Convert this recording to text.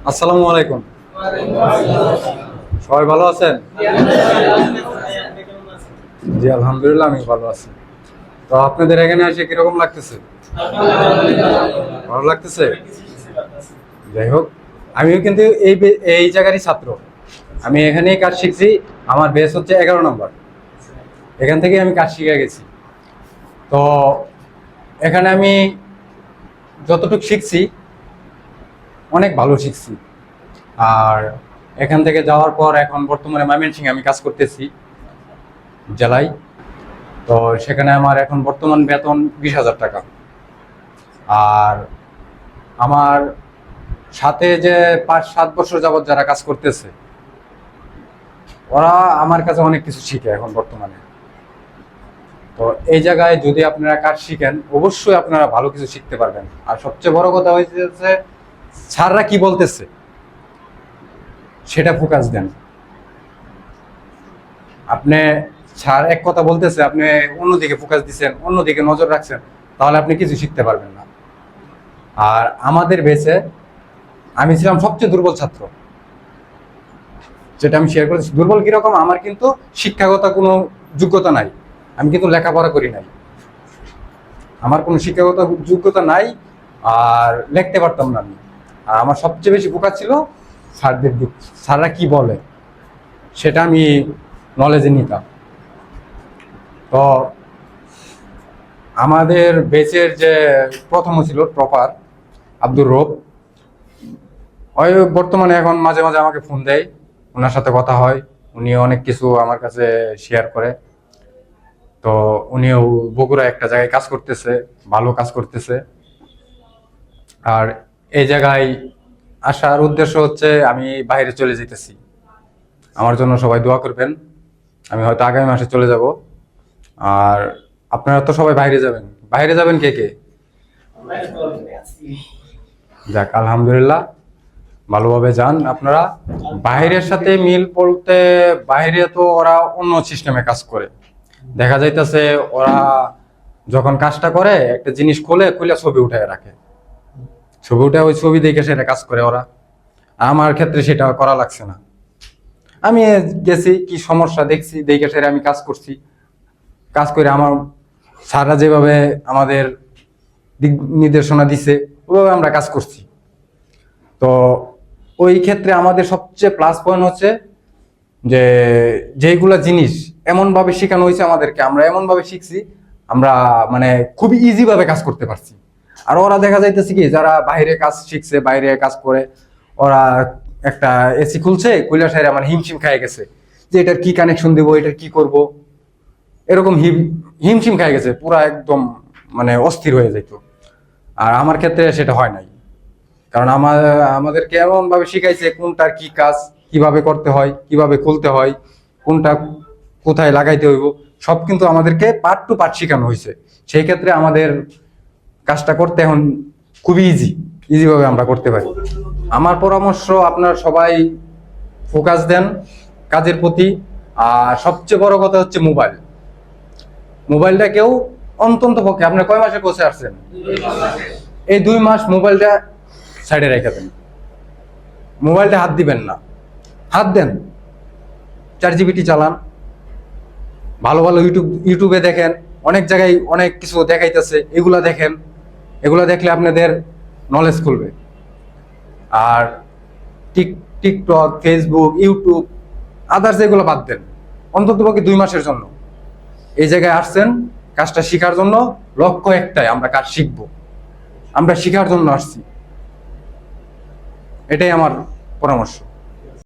আসসালামু আলাইকুম। সবাই ভালো আছেন? জি আলহামদুলিল্লাহ আমি ভালো আছি। তো আপনাদের এখানে এসে কিরকম লাগতেছে? ভালো লাগতেছে? যাই হোক, আমিও কিন্তু এই জায়গারই ছাত্র। আমি এখানেই কাজ শিখছি। আমার বেস হচ্ছে 11 নম্বর। এখান থেকে আমি কাজ শিখে গেছি। তো এখানে আমি যতটুকু শিখছি অনেক ভালো শিখছি। আর এখান থেকে যাওয়ার পর এখন বর্তমানে ময়মনসিংহে আমি কাজ করতেছি জেলায়। তো সেখানে আমার এখন বর্তমান বেতন 20,000 টাকা। আর আমার সাথে যে 5-7 বছর যাবৎ যারা কাজ করতেছে ওরা আমার কাছে অনেক কিছু শিখে এখন বর্তমানে। তো এই জায়গায় যদি আপনারা কাজ শিখেন অবশ্যই আপনারা ভালো কিছু শিখতে পারবেন। আর সবচেয়ে বড় কথা হয়েছে যে স্যাররা কি বলতেছে সেটা ফোকাস দেন। আপনি স্যার এক কথা বলতেছে, আপনি অন্যদিকে ফোকাস দিচ্ছেন, অন্যদিকে নজর রাখছেন, তাহলে আপনি কিছু শিখতে পারবেন না। আর আমাদের বেসে আমি ছিলাম সবচেয়ে দুর্বল ছাত্র, যেটা আমি শেয়ার করেছি। দুর্বল কিরকম, আমার কিন্তু শিক্ষাগত কোনো যোগ্যতা নাই, আমি কিন্তু লেখাপড়া করি নাই, আমার কোনো শিক্ষাগত যোগ্যতা নাই, আর লিখতে পারতাম না আমি। আর আমার সবচেয়ে বেশি ফোকাস ছিল স্যারদের দিক, স্যাররা কি বলে সেটা আমি নলেজে নিতাম। তো আমাদের বেচের যে প্রথম ছিল টপার আব্দুর রব, ওই বর্তমানে এখন মাঝে মাঝে আমাকে ফোন দেয়, ওনার সাথে কথা হয়, উনি অনেক কিছু আমার কাছে শেয়ার করে। তো উনিও বগুড়া একটা জায়গায় কাজ করতেছে, ভালো কাজ করতেছে। আর এই জায়গায় আসার উদ্দেশ্য হচ্ছে আমি বাইরে চলে যেতেছি, আমার জন্য সবাই দোয়া করবেন। আমি হয়তো আগামী মাসে চলে যাব। আর আপনারা তো সবাই বাইরে যাবেন, বাইরে যাবেন কে কে? যাক আলহামদুলিল্লাহ, ভালোভাবে যান আপনারা। বাইরের সাথে মিল বলতে, বাইরে তো ওরা অন্য সিস্টেমে কাজ করে। দেখা যাইতেছে ওরা যখন কাজটা করে একটা জিনিস খুলে খুলে ছবি উঠায় রাখে, ছবি উঠে ওই ছবি দেখে সেটা কাজ করে ওরা। আমার ক্ষেত্রে সেটা করা লাগছে না। আমি গেছি, কি সমস্যা দেখছি, দেখে সেটা আমি কাজ করছি। কাজ করে আমার স্যাররা যেভাবে আমাদের দিক নির্দেশনা দিছে ওইভাবে আমরা কাজ করছি। তো ওই ক্ষেত্রে আমাদের সবচেয়ে প্লাস পয়েন্ট হচ্ছে যে যেগুলা জিনিস এমনভাবে শেখানো হয়েছে আমাদেরকে, আমরা এমনভাবে শিখছি, আমরা মানে খুবই ইজি ভাবে কাজ করতে পারছি। আর ওরা দেখা যাইতেছে কি, যারা বাইরে কাজ শিখছে, বাইরে কাজ করে, ওরা একটা এসি খুলছে, কৈলা সাইরে আমার হিমশিম খাই গেছে যে এটার কি কানেকশন দেবো, এটার কি করব, এরকম হিমশিম খাই গেছে, পুরা একদম মানে অস্থির হয়ে যেত। আর আমার ক্ষেত্রে সেটা হয় নাই, কারণ আমাদেরকে এমন ভাবে শিখাইছে কোনটার কি কাজ, কিভাবে করতে হয়, কিভাবে খুলতে হয়, কোনটা কোথায় লাগাইতে হইব, সব কিন্তু আমাদেরকে পার্ট টু পার্ট শেখানো হয়েছে। সেই ক্ষেত্রে আমাদের কাজটা করতে এখন খুবই ইজি ভাবে আমরা করতে পারি। আমার পরামর্শ, আপনারা সবাই ফোকাস দেন কাজের প্রতি। আর সবচেয়ে বড় কথা হচ্ছে মোবাইলটা কেউ অন্তত পক্ষে, আপনি কয় মাসে কোর্সে আসছেন? এই 2 মাস মোবাইলটা সাইডে রেখে দেন, মোবাইলটা হাত দিবেন না। হাত দেন, ChatGPT চালান, ভালো ভালো ইউটিউবে দেখেন, অনেক জায়গায় অনেক কিছু দেখাইতেছে, এগুলা দেখেন। এগুলা দেখলে আপনাদের নলেজ খুলবে। আর টিকটক, ফেসবুক, ইউটিউব, আদার্স এগুলো বাদ দেন, অন্তত পক্ষে 2 মাসের জন্য। এই জায়গায় আসছেন কাজটা শেখার জন্য, লক্ষ্য একটাই, আমরা কাজ শিখবো, আমরা শেখার জন্য আসছি। এটাই আমার পরামর্শ।